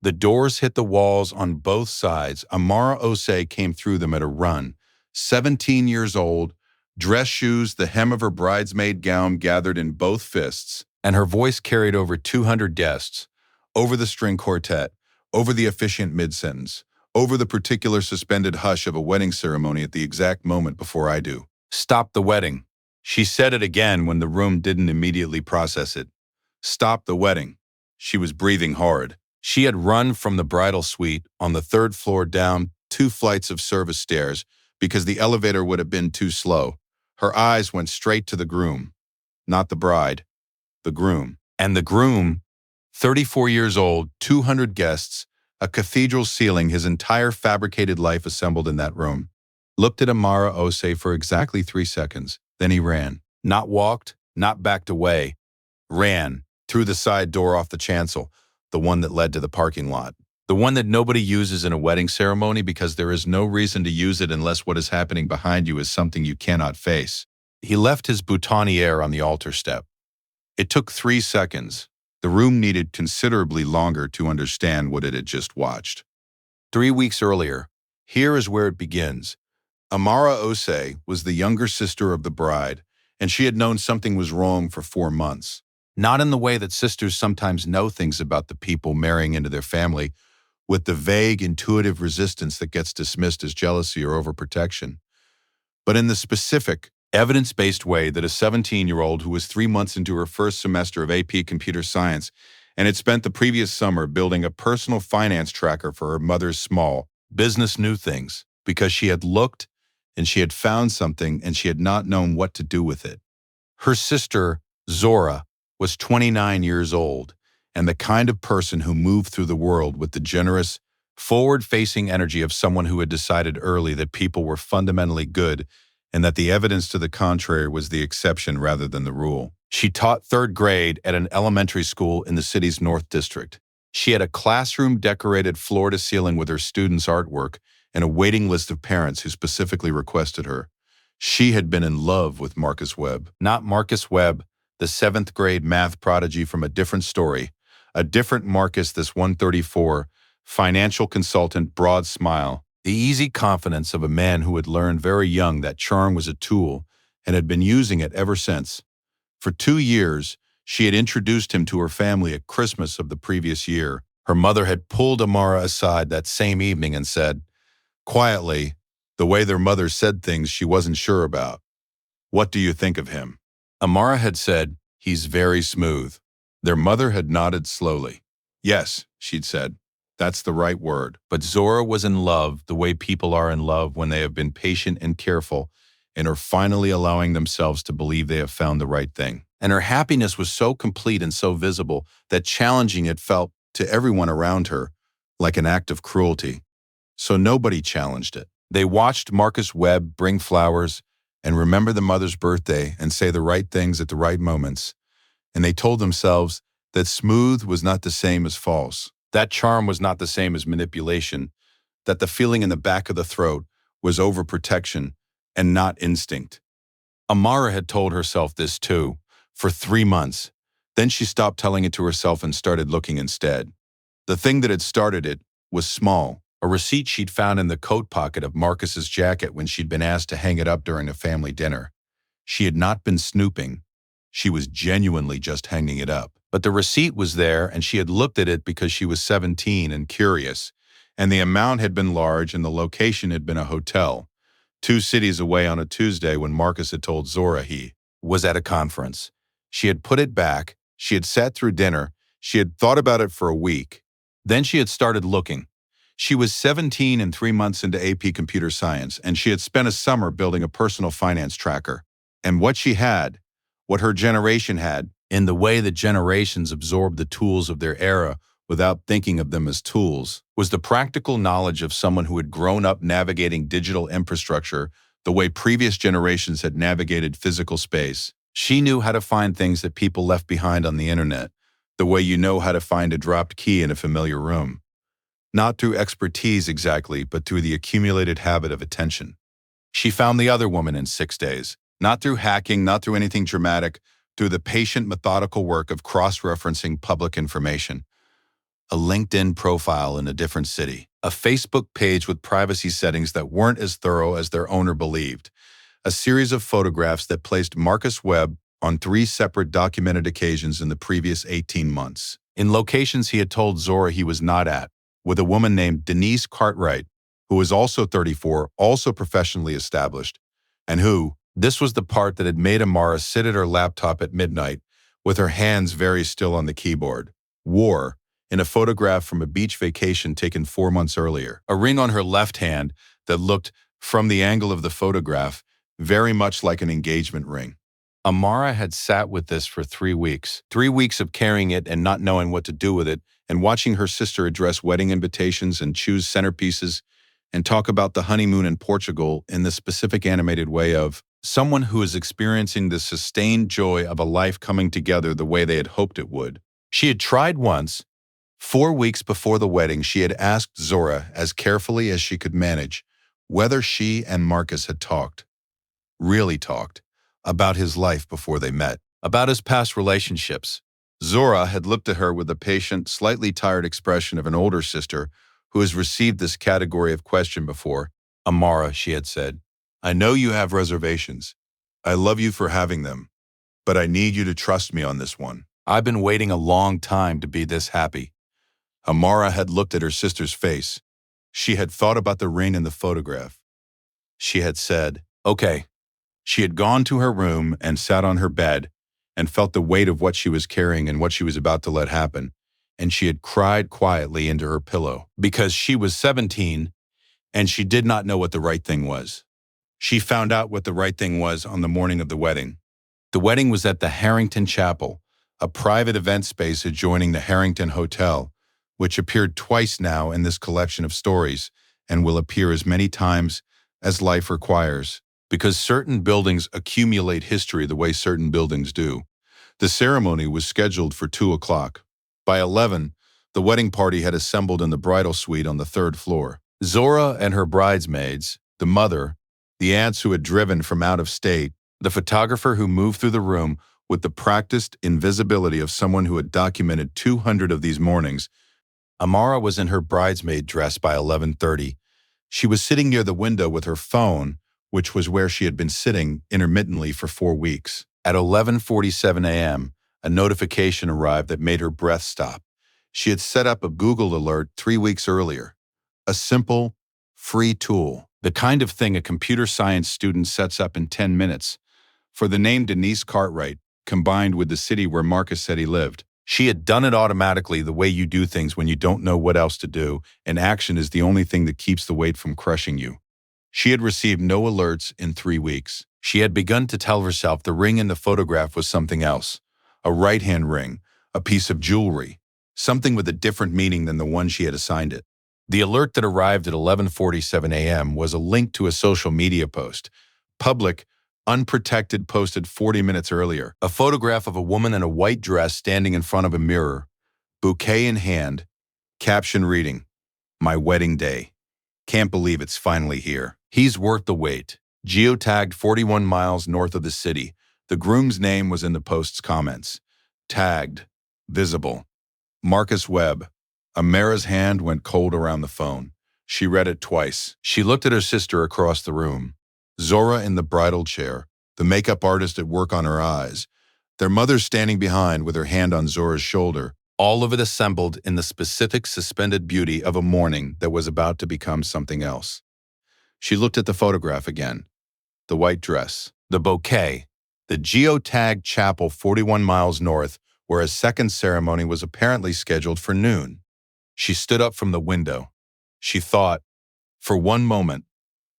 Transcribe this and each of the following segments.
The doors hit the walls on both sides. Amara Osei came through them at a run. 17 years old, dress shoes, the hem of her bridesmaid gown gathered in both fists, and her voice carried over 200 guests, over the string quartet, over the officiant mid-sentence, over the particular suspended hush of a wedding ceremony at the exact moment before I do. Stop the wedding. She said it again when the room didn't immediately process it. Stop the wedding. She was breathing hard. She had run from the bridal suite on the third floor down 2 flights of service stairs because the elevator would have been too slow. Her eyes went straight to the groom. Not the bride. The groom. And the groom, 34 years old, 200 guests, a cathedral ceiling, his entire fabricated life assembled in that room, looked at Amara Osei for exactly 3 seconds. Then he ran. Not walked, not backed away. Ran through the side door off the chancel, the one that led to the parking lot. The one that nobody uses in a wedding ceremony because there is no reason to use it unless what is happening behind you is something you cannot face. He left his boutonniere on the altar step. It took 3 seconds. The room needed considerably longer to understand what it had just watched. 3 weeks earlier, here is where it begins. Amara Osei was the younger sister of the bride, and she had known something was wrong for 4 months. Not in the way that sisters sometimes know things about the people marrying into their family, with the vague, intuitive resistance that gets dismissed as jealousy or overprotection, but in the specific, evidence-based way that a 17-year-old who was 3 months into her first semester of AP Computer Science and had spent the previous summer building a personal finance tracker for her mother's small business new things because she had looked and she had found something and she had not known what to do with it. Her sister, Zora, was 29 years old and the kind of person who moved through the world with the generous, forward-facing energy of someone who had decided early that people were fundamentally good and that the evidence to the contrary was the exception rather than the rule. She taught 3rd grade at an elementary school in the city's North District. She had a classroom decorated floor to ceiling with her students' artwork and a waiting list of parents who specifically requested her. She had been in love with Marcus Webb. Not Marcus Webb, the 7th grade math prodigy from a different story. A different Marcus, this 134, financial consultant, broad smile. The easy confidence of a man who had learned very young that charm was a tool and had been using it ever since. For 2 years, she had introduced him to her family at Christmas of the previous year. Her mother had pulled Amara aside that same evening and said, quietly, the way their mother said things she wasn't sure about, "What do you think of him?" Amara had said, "He's very smooth." Their mother had nodded slowly. "Yes," she'd said. "That's the right word." But Zora was in love the way people are in love when they have been patient and careful and are finally allowing themselves to believe they have found the right thing. And her happiness was so complete and so visible that challenging it felt, to everyone around her, like an act of cruelty. So nobody challenged it. They watched Marcus Webb bring flowers and remember the mother's birthday and say the right things at the right moments. And they told themselves that smooth was not the same as false. That charm was not the same as manipulation, that the feeling in the back of the throat was overprotection and not instinct. Amara had told herself this too, for 3 months. Then she stopped telling it to herself and started looking instead. The thing that had started it was small, a receipt she'd found in the coat pocket of Marcus's jacket when she'd been asked to hang it up during a family dinner. She had not been snooping. She was genuinely just hanging it up. But the receipt was there, and she had looked at it because she was 17 and curious, and the amount had been large and the location had been a hotel, 2 cities away on a Tuesday when Marcus had told Zora he was at a conference. She had put it back, she had sat through dinner, she had thought about it for a week. Then she had started looking. She was 17 and 3 months into AP Computer Science, and she had spent a summer building a personal finance tracker. And what she had, what her generation had, in the way that generations absorbed the tools of their era without thinking of them as tools, was the practical knowledge of someone who had grown up navigating digital infrastructure the way previous generations had navigated physical space. She knew how to find things that people left behind on the internet, the way you know how to find a dropped key in a familiar room. Not through expertise exactly, but through the accumulated habit of attention. She found the other woman in 6 days, not through hacking, not through anything dramatic, through the patient, methodical work of cross-referencing public information. a LinkedIn profile in a different city, a Facebook page with privacy settings that weren't as thorough as their owner believed, a series of photographs that placed Marcus Webb on 3 separate documented occasions in the previous 18 months, in locations he had told Zora he was not at, with a woman named Denise Cartwright, who was also 34, also professionally established, and who, this was the part that had made Amara sit at her laptop at midnight, with her hands very still on the keyboard, wore, in a photograph from a beach vacation taken 4 months earlier, a ring on her left hand that looked, from the angle of the photograph, very much like an engagement ring. Amara had sat with this for 3 weeks, 3 weeks of carrying it and not knowing what to do with it, and watching her sister address wedding invitations and choose centerpieces and talk about the honeymoon in Portugal in the specific animated way of someone who is experiencing the sustained joy of a life coming together the way they had hoped it would. She had tried once. 4 weeks before the wedding, she had asked Zora, as carefully as she could manage, whether she and Marcus had talked, really talked, about his life before they met, about his past relationships. Zora had looked at her with the patient, slightly tired expression of an older sister who has received this category of question before. Amara, she had said, I know you have reservations. I love you for having them, but I need you to trust me on this one. I've been waiting a long time to be this happy. Amara had looked at her sister's face. She had thought about the ring in the photograph. She had said, okay. She had gone to her room and sat on her bed and felt the weight of what she was carrying and what she was about to let happen, and she had cried quietly into her pillow because she was 17 and she did not know what the right thing was. She found out what the right thing was on the morning of the wedding. The wedding was at the Harrington Chapel, a private event space adjoining the Harrington Hotel, which appeared twice now in this collection of stories and will appear as many times as life requires, because certain buildings accumulate history the way certain buildings do. The ceremony was scheduled for 2 o'clock. By 11, the wedding party had assembled in the bridal suite on the 3rd floor. Zora and her bridesmaids, the mother, the aunts who had driven from out of state, the photographer who moved through the room with the practiced invisibility of someone who had documented 200 of these mornings. Amara was in her bridesmaid dress by 11:30. She was sitting near the window with her phone, which was where she had been sitting intermittently for 4 weeks. At 11:47 a.m., a notification arrived that made her breath stop. She had set up a Google alert 3 weeks earlier. A simple, free tool, the kind of thing a computer science student sets up in 10 minutes, for the name Denise Cartwright, combined with the city where Marcus said he lived. She had done it automatically, the way you do things when you don't know what else to do, and action is the only thing that keeps the weight from crushing you. She had received no alerts in 3 weeks. She had begun to tell herself the ring in the photograph was something else, a right-hand ring, a piece of jewelry, something with a different meaning than the one she had assigned it. The alert that arrived at 11:47 a.m. was a link to a social media post, public, unprotected, posted 40 minutes earlier, a photograph of a woman in a white dress standing in front of a mirror, bouquet in hand, caption reading, "My wedding day. Can't believe it's finally here. He's worth the wait." Geotagged 41 miles north of the city, the groom's name was in the post's comments. Tagged, visible, Marcus Webb. Amara's hand went cold around the phone. She read it twice. She looked at her sister across the room. Zora in the bridal chair, the makeup artist at work on her eyes, their mother standing behind with her hand on Zora's shoulder, all of it assembled in the specific suspended beauty of a morning that was about to become something else. She looked at the photograph again. The white dress, the bouquet, the geotagged chapel 41 miles north, where a second ceremony was apparently scheduled for noon. She stood up from the window. She thought, for one moment,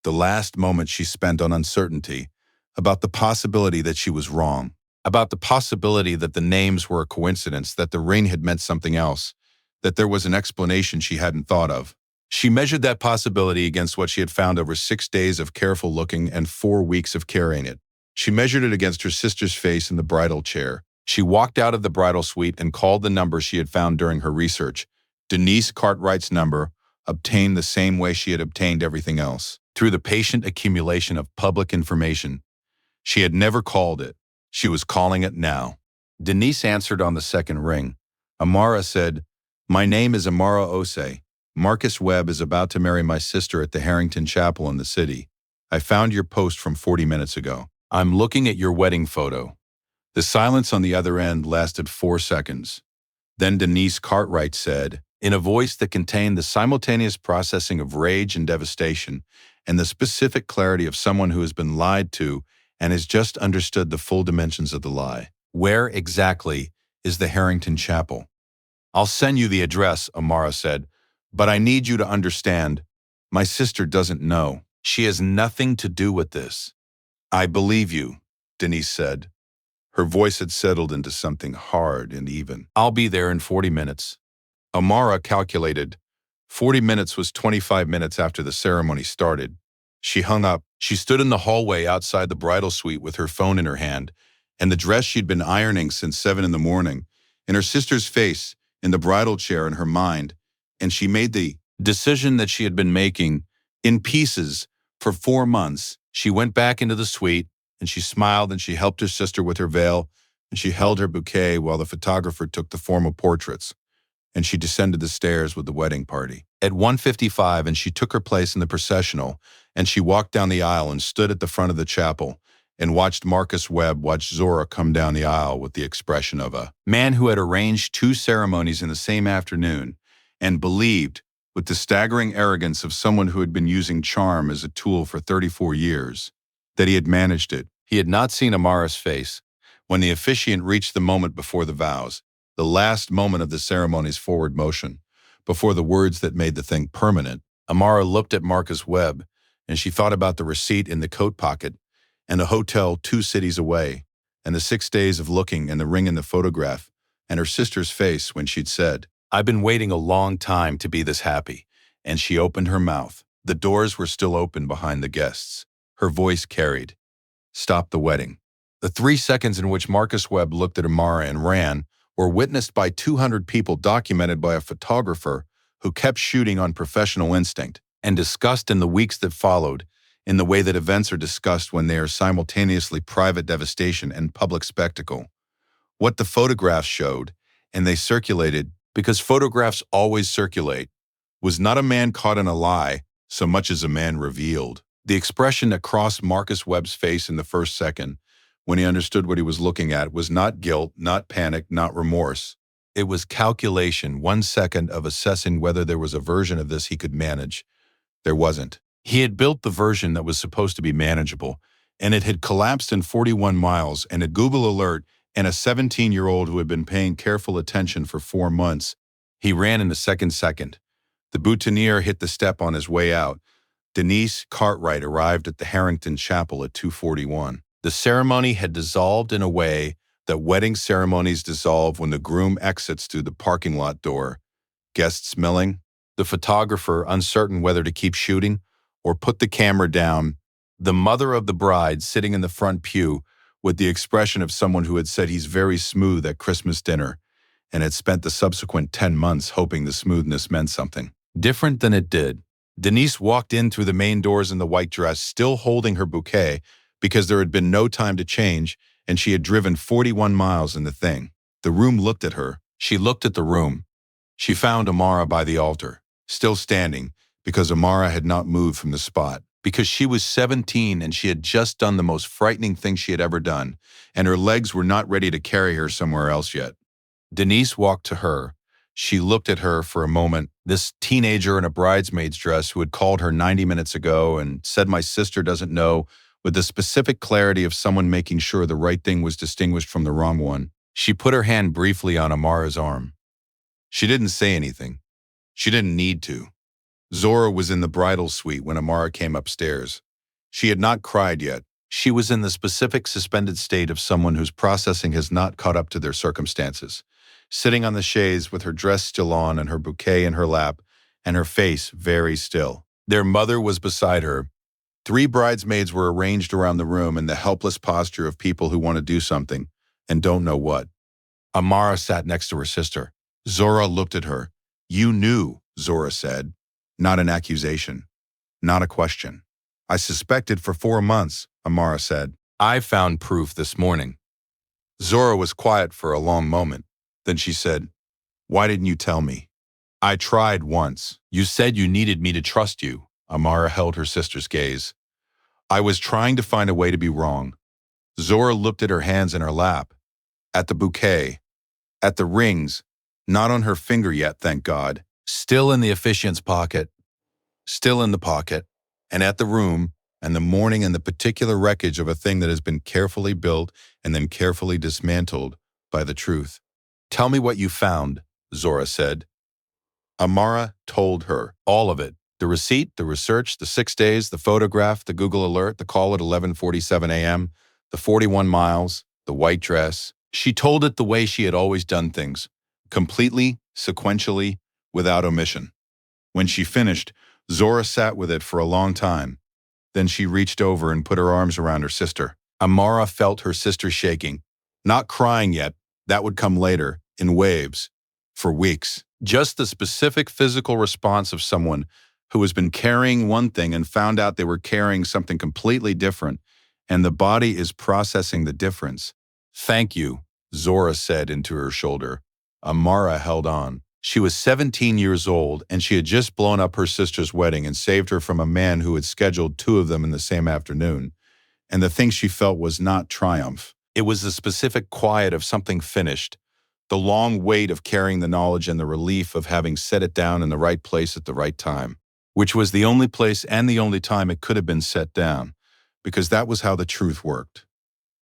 the last moment she spent on uncertainty, about the possibility that she was wrong, about the possibility that the names were a coincidence, that the ring had meant something else, that there was an explanation she hadn't thought of. She measured that possibility against what she had found over 6 days of careful looking and 4 weeks of carrying it. She measured it against her sister's face in the bridal chair. She walked out of the bridal suite and called the number she had found during her research. Denise Cartwright's number, obtained the same way she had obtained everything else, through the patient accumulation of public information. She had never called it. She was calling it now. Denise answered on the second ring. Amara said, My name is Amara Ose. Marcus Webb is about to marry my sister at the Harrington Chapel in the city. I found your post from 40 minutes ago. I'm looking at your wedding photo. The silence on the other end lasted 4 seconds. Then Denise Cartwright said, in a voice that contained the simultaneous processing of rage and devastation, and the specific clarity of someone who has been lied to and has just understood the full dimensions of the lie. Where exactly is the Harrington Chapel? I'll send you the address, Amara said, but I need you to understand, my sister doesn't know. She has nothing to do with this. I believe you, Denise said. Her voice had settled into something hard and even. I'll be there in 40 minutes. Amara calculated. 40 minutes was 25 minutes after the ceremony started. She hung up. She stood in the hallway outside the bridal suite with her phone in her hand, and the dress she'd been ironing since 7 in the morning, and her sister's face in the bridal chair in her mind, and she made the decision that she had been making in pieces for 4 months. She went back into the suite, and she smiled, and she helped her sister with her veil, and she held her bouquet while the photographer took the formal portraits, and she descended the stairs with the wedding party. At 1:55, and she took her place in the processional, and she walked down the aisle and stood at the front of the chapel and watched Marcus Webb watch Zora come down the aisle with the expression of a man who had arranged 2 ceremonies in the same afternoon and believed, with the staggering arrogance of someone who had been using charm as a tool for 34 years, that he had managed it. He had not seen Amara's face when the officiant reached the moment before the vows, the last moment of the ceremony's forward motion, before the words that made the thing permanent. Amara looked at Marcus Webb, and she thought about the receipt in the coat pocket, and a hotel 2 cities away, and the 6 days of looking and the ring in the photograph, and her sister's face when she'd said, I've been waiting a long time to be this happy, and she opened her mouth. The doors were still open behind the guests. Her voice carried, stop the wedding. The 3 seconds in which Marcus Webb looked at Amara and ran were witnessed by 200 people, documented by a photographer who kept shooting on professional instinct, and discussed in the weeks that followed in the way that events are discussed when they are simultaneously private devastation and public spectacle. What the photographs showed, and they circulated because photographs always circulate, was not a man caught in a lie so much as a man revealed. The expression that crossed Marcus Webb's face in the first second, when he understood what he was looking at, was not guilt, not panic, not remorse. It was calculation, 1 second of assessing whether there was a version of this he could manage. There wasn't. He had built the version that was supposed to be manageable, and it had collapsed in 41 miles, and a Google alert, and a 17-year-old who had been paying careful attention for 4 months. He ran in the second. The boutonniere hit the step on his way out. Denise Cartwright arrived at the Harrington Chapel at 2:41. The ceremony had dissolved in a way that wedding ceremonies dissolve when the groom exits through the parking lot door. Guests milling, the photographer uncertain whether to keep shooting or put the camera down, the mother of the bride sitting in the front pew with the expression of someone who had said he's very smooth at Christmas dinner and had spent the subsequent 10 months hoping the smoothness meant something different than it did. Denise walked in through the main doors in the white dress, still holding her bouquet, because there had been no time to change, and she had driven 41 miles in the thing. The room looked at her. She looked at the room. She found Amara by the altar, still standing, because Amara had not moved from the spot, because she was 17 and she had just done the most frightening thing she had ever done, and her legs were not ready to carry her somewhere else yet. Denise walked to her. She looked at her for a moment, this teenager in a bridesmaid's dress who had called her 90 minutes ago and said my sister doesn't know, with the specific clarity of someone making sure the right thing was distinguished from the wrong one. She put her hand briefly on Amara's arm. She didn't say anything. She didn't need to. Zora was in the bridal suite when Amara came upstairs. She had not cried yet. She was in the specific suspended state of someone whose processing has not caught up to their circumstances, sitting on the chaise with her dress still on and her bouquet in her lap, and her face very still. Their mother was beside her. 3 bridesmaids were arranged around the room in the helpless posture of people who want to do something and don't know what. Amara sat next to her sister. Zora looked at her. You knew, Zora said. Not an accusation. Not a question. I suspected for 4 months, Amara said. I found proof this morning. Zora was quiet for a long moment. Then she said, why didn't you tell me? I tried once. You said you needed me to trust you. Amara held her sister's gaze. I was trying to find a way to be wrong. Zora looked at her hands in her lap, at the bouquet, at the rings, not on her finger yet, thank God. Still in the officiant's pocket, still in the pocket, and at the room, and the morning and the particular wreckage of a thing that has been carefully built and then carefully dismantled by the truth. Tell me what you found, Zora said. Amara told her all of it. The receipt, the research, the 6 days, the photograph, the Google alert, the call at 11:47 a.m., the 41 miles, the white dress. She told it the way she had always done things, completely, sequentially, without omission. When she finished, Zora sat with it for a long time. Then she reached over and put her arms around her sister. Amara felt her sister shaking. Not crying yet, that would come later, in waves, for weeks. Just the specific physical response of someone who has been carrying one thing and found out they were carrying something completely different, and the body is processing the difference. Thank you, Zora said into her shoulder. Amara held on. She was 17 years old, and she had just blown up her sister's wedding and saved her from a man who had scheduled 2 of them in the same afternoon. And the thing she felt was not triumph. It was the specific quiet of something finished, the long weight of carrying the knowledge and the relief of having set it down in the right place at the right time, which was the only place and the only time it could have been set down, because that was how the truth worked.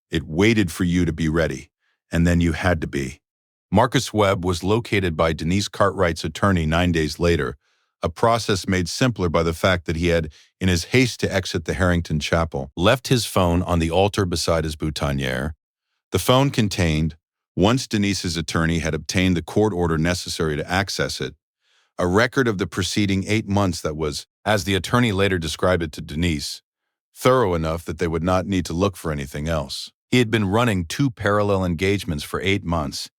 It waited for you to be ready, and then you had to be. Marcus Webb was located by Denise Cartwright's attorney 9 days later, a process made simpler by the fact that he had, in his haste to exit the Harrington Chapel, left his phone on the altar beside his boutonniere. The phone contained, once Denise's attorney had obtained the court order necessary to access it, a record of the preceding 8 months that was, as the attorney later described it to Denise, thorough enough that they would not need to look for anything else. He had been running 2 parallel engagements for 8 months,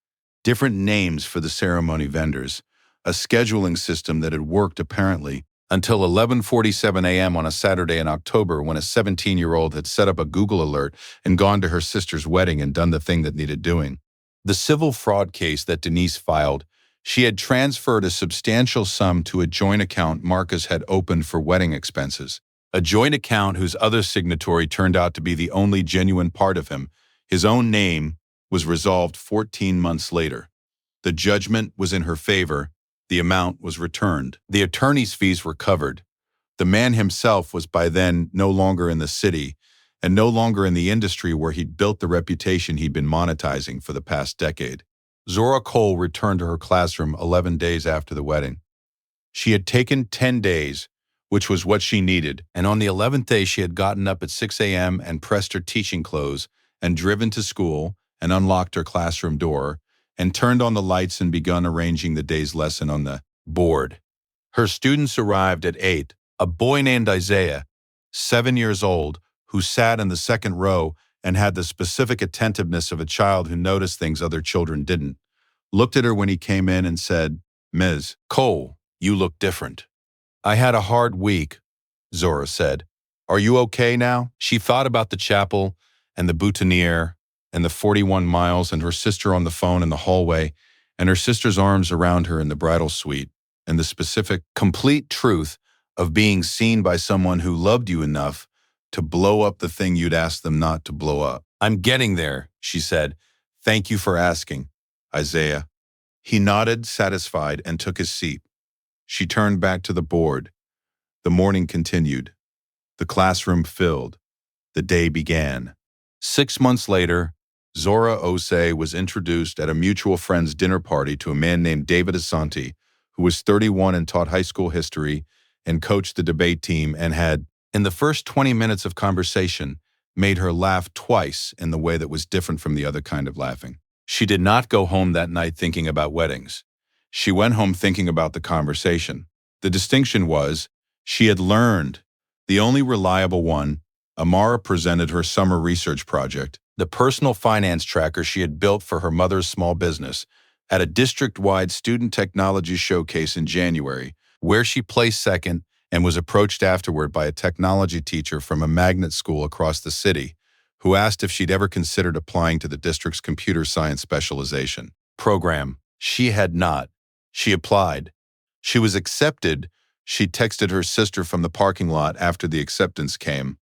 different names for the ceremony vendors, a scheduling system that had worked apparently until 11:47 a.m. on a Saturday in October when a 17-year-old had set up a Google alert and gone to her sister's wedding and done the thing that needed doing. The civil fraud case that Denise filed, she had transferred a substantial sum to a joint account Marcus had opened for wedding expenses, a joint account whose other signatory turned out to be the only genuine part of him. His own name was resolved 14 months later. The judgment was in her favor. The amount was returned. The attorney's fees were covered. The man himself was by then no longer in the city and no longer in the industry where he'd built the reputation he'd been monetizing for the past decade. Zora Cole returned to her classroom 11 days after the wedding. She had taken 10 days, which was what she needed, and on the 11th day she had gotten up at 6 a.m. and pressed her teaching clothes and driven to school and unlocked her classroom door and turned on the lights and begun arranging the day's lesson on the board. Her students arrived at 8. A boy named Isaiah, 7 years old, who sat in the second row and had the specific attentiveness of a child who noticed things other children didn't, looked at her when he came in and said, "Ms. Cole, you look different." "I had a hard week," Zora said. "Are you okay now?" She thought about the chapel and the boutonniere and the 41 miles and her sister on the phone in the hallway and her sister's arms around her in the bridal suite and the specific, complete truth of being seen by someone who loved you enough to blow up the thing you'd asked them not to blow up. "I'm getting there," she said. "Thank you for asking, Isaiah." He nodded, satisfied, and took his seat. She turned back to the board. The morning continued. The classroom filled. The day began. 6 months later, Zora Osei was introduced at a mutual friend's dinner party to a man named David Asante, who was 31 and taught high school history and coached the debate team and had, in the first 20 minutes of conversation, made her laugh twice in the way that was different from the other kind of laughing. She did not go home that night thinking about weddings. She went home thinking about the conversation. The distinction was, she had learned, the only reliable one. Amara presented her summer research project, the personal finance tracker she had built for her mother's small business, at a district-wide student technology showcase in January, where she placed second and was approached afterward by a technology teacher from a magnet school across the city, who asked if she'd ever considered applying to the district's computer science specialization program. She had not. She applied. She was accepted. She texted her sister from the parking lot after the acceptance came.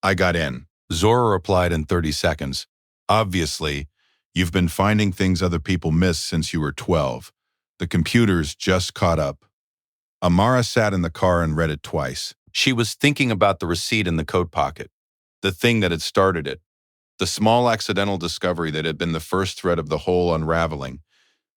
I got in. Zora replied in 30 seconds. Obviously, you've been finding things other people miss since you were 12. The computers just caught up. Amara sat in the car and read it twice. She was thinking about the receipt in the coat pocket, the thing that had started it, the small accidental discovery that had been the first thread of the whole unraveling.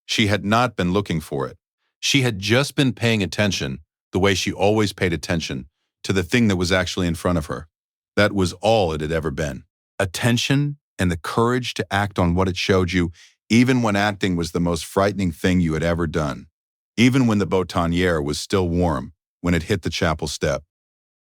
She had not been looking for it. She had just been paying attention, the way she always paid attention, to the thing that was actually in front of her. That was all it had ever been. Attention and the courage to act on what it showed you, even when acting was the most frightening thing you had ever done. Even when the boutonniere was still warm, when it hit the chapel step.